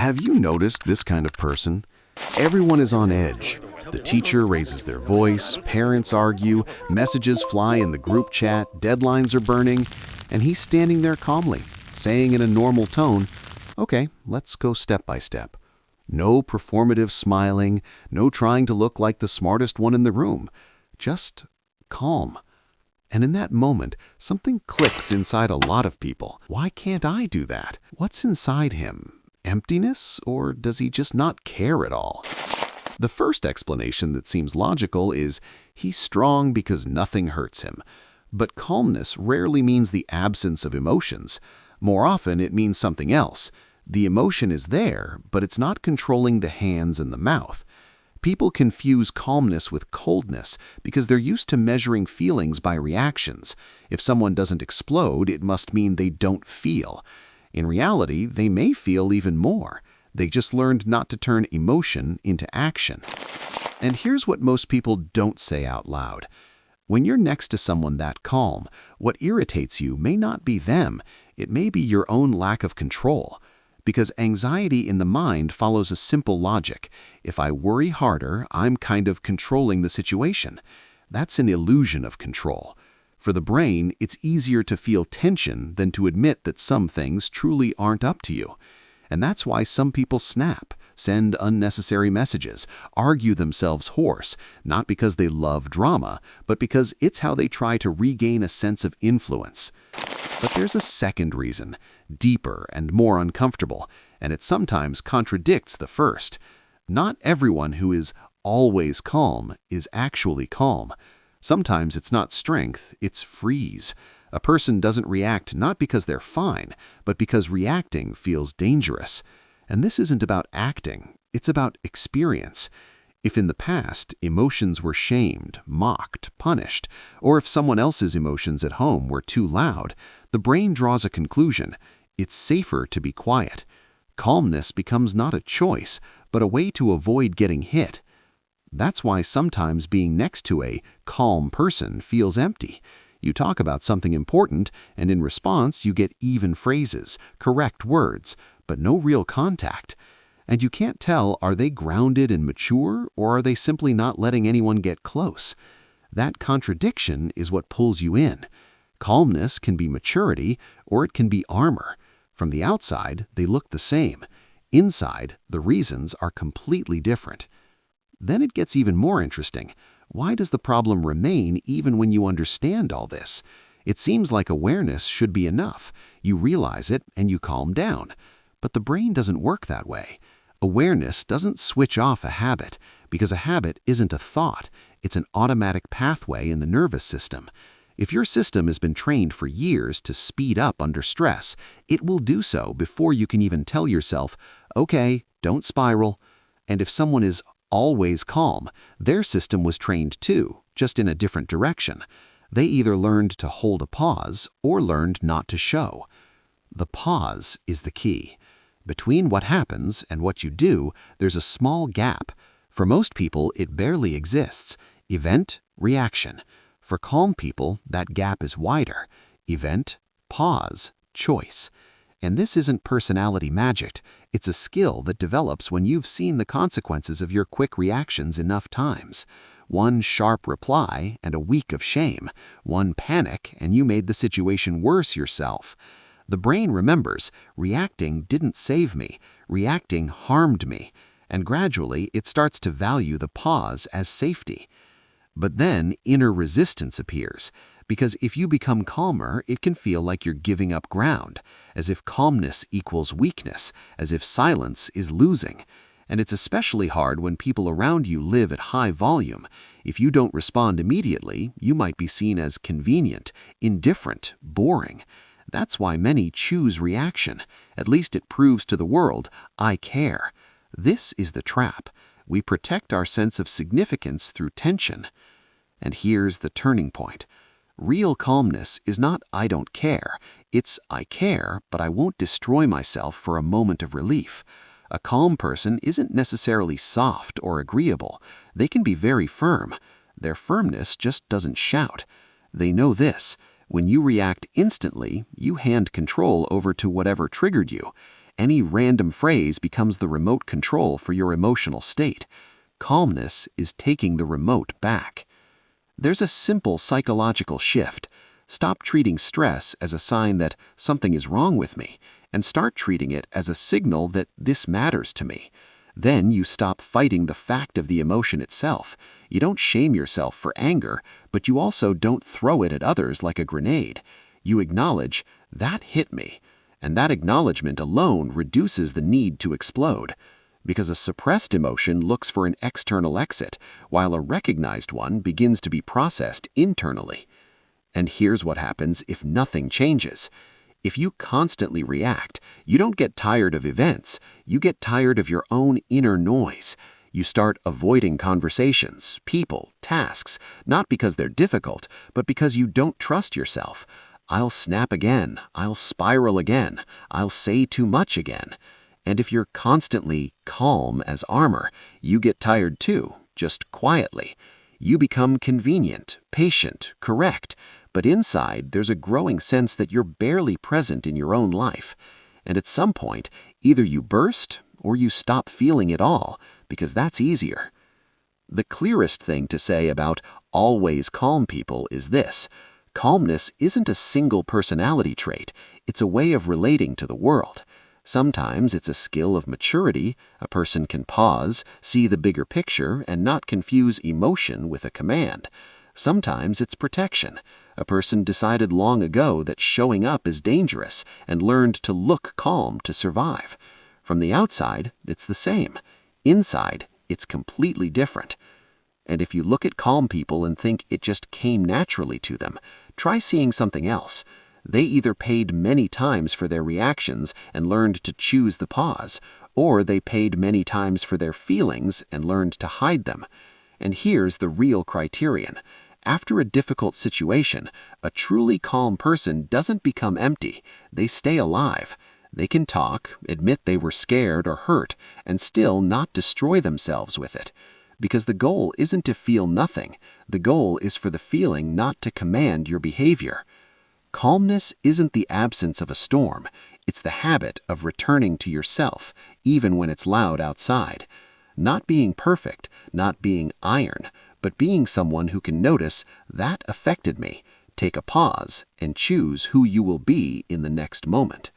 Have you noticed this kind of person? Everyone is on edge. The teacher raises their voice, parents argue, messages fly in the group chat, deadlines are burning, and he's standing there calmly, saying in a normal tone, "Okay, let's go step by step." No performative smiling, no trying to look like the smartest one in the room, just calm. And in that moment, something clicks inside a lot of people. Why can't I do that? What's inside him? Emptiness, or does he just not care at all? The first explanation that seems logical is he's strong because nothing hurts him. But calmness rarely means the absence of emotions. More often, it means something else. The emotion is there, but it's not controlling the hands and the mouth. People confuse calmness with coldness because they're used to measuring feelings by reactions. If someone doesn't explode, it must mean they don't feel. In reality, they may feel even more. They just learned not to turn emotion into action. And here's what most people don't say out loud. When you're next to someone that calm, what irritates you may not be them, it may be your own lack of control. Because anxiety in the mind follows a simple logic. If I worry harder, I'm kind of controlling the situation. That's an illusion of control. For the brain, it's easier to feel tension than to admit that some things truly aren't up to you. And that's why some people snap, send unnecessary messages, argue themselves hoarse, not because they love drama, but because it's how they try to regain a sense of influence. But there's a second reason, deeper and more uncomfortable, and it sometimes contradicts the first. Not everyone who is always calm is actually calm. Sometimes it's not strength, it's freeze. A person doesn't react not because they're fine, but because reacting feels dangerous. And this isn't about acting, it's about experience. If in the past, emotions were shamed, mocked, punished, or if someone else's emotions at home were too loud, the brain draws a conclusion. It's safer to be quiet. Calmness becomes not a choice, but a way to avoid getting hit. That's why sometimes being next to a calm person feels empty. You talk about something important, and in response you get even phrases, correct words, but no real contact. And you can't tell, are they grounded and mature, or are they simply not letting anyone get close? That contradiction is what pulls you in. Calmness can be maturity, or it can be armor. From the outside, they look the same. Inside, the reasons are completely different. Then it gets even more interesting. Why does the problem remain even when you understand all this? It seems like awareness should be enough. You realize it and you calm down. But the brain doesn't work that way. Awareness doesn't switch off a habit, because a habit isn't a thought. It's an automatic pathway in the nervous system. If your system has been trained for years to speed up under stress, it will do so before you can even tell yourself, "Okay, don't spiral." And if someone is always calm, their system was trained too, just in a different direction. They either learned to hold a pause or learned not to show. The pause is the key. Between what happens and what you do, there's a small gap. For most people, it barely exists. Event, reaction. For calm people, that gap is wider. Event, pause, choice. And this isn't personality magic. It's a skill that develops when you've seen the consequences of your quick reactions enough times. One sharp reply and a week of shame. One panic and you made the situation worse yourself. The brain remembers, reacting didn't save me, reacting harmed me, and gradually it starts to value the pause as safety. But then inner resistance appears, because if you become calmer, it can feel like you're giving up ground, as if calmness equals weakness, as if silence is losing. And it's especially hard when people around you live at high volume. If you don't respond immediately, you might be seen as convenient, indifferent, boring. That's why many choose reaction. At least it proves to the world, I care. This is the trap. We protect our sense of significance through tension. And here's the turning point. Real calmness is not I don't care. It's I care, but I won't destroy myself for a moment of relief. A calm person isn't necessarily soft or agreeable. They can be very firm. Their firmness just doesn't shout. They know this. When you react instantly, you hand control over to whatever triggered you. Any random phrase becomes the remote control for your emotional state. Calmness is taking the remote back. There's a simple psychological shift. Stop treating stress as a sign that something is wrong with me, and start treating it as a signal that this matters to me. Then you stop fighting the fact of the emotion itself. You don't shame yourself for anger, but you also don't throw it at others like a grenade. You acknowledge, that hit me, and that acknowledgement alone reduces the need to explode. Because a suppressed emotion looks for an external exit, while a recognized one begins to be processed internally. And here's what happens if nothing changes. If you constantly react, you don't get tired of events, you get tired of your own inner noise. You start avoiding conversations, people, tasks, not because they're difficult, but because you don't trust yourself. I'll snap again, I'll spiral again, I'll say too much again. And if you're constantly calm as armor, you get tired too, just quietly. You become convenient, patient, correct, but inside there's a growing sense that you're barely present in your own life. And at some point, either you burst or you stop feeling it all, because that's easier. The clearest thing to say about always calm people is this: calmness isn't a single personality trait, it's a way of relating to the world. Sometimes it's a skill of maturity. A person can pause, see the bigger picture, and not confuse emotion with a command. Sometimes it's protection. A person decided long ago that showing up is dangerous and learned to look calm to survive. From the outside, it's the same. Inside, it's completely different. And if you look at calm people and think it just came naturally to them, try seeing something else. They either paid many times for their reactions and learned to choose the pause, or they paid many times for their feelings and learned to hide them. And here's the real criterion. After a difficult situation, a truly calm person doesn't become empty. They stay alive. They can talk, admit they were scared or hurt, and still not destroy themselves with it. Because the goal isn't to feel nothing. The goal is for the feeling not to command your behavior. Calmness isn't the absence of a storm. It's the habit of returning to yourself, even when it's loud outside. Not being perfect, not being iron, but being someone who can notice, that affected me, take a pause, and choose who you will be in the next moment.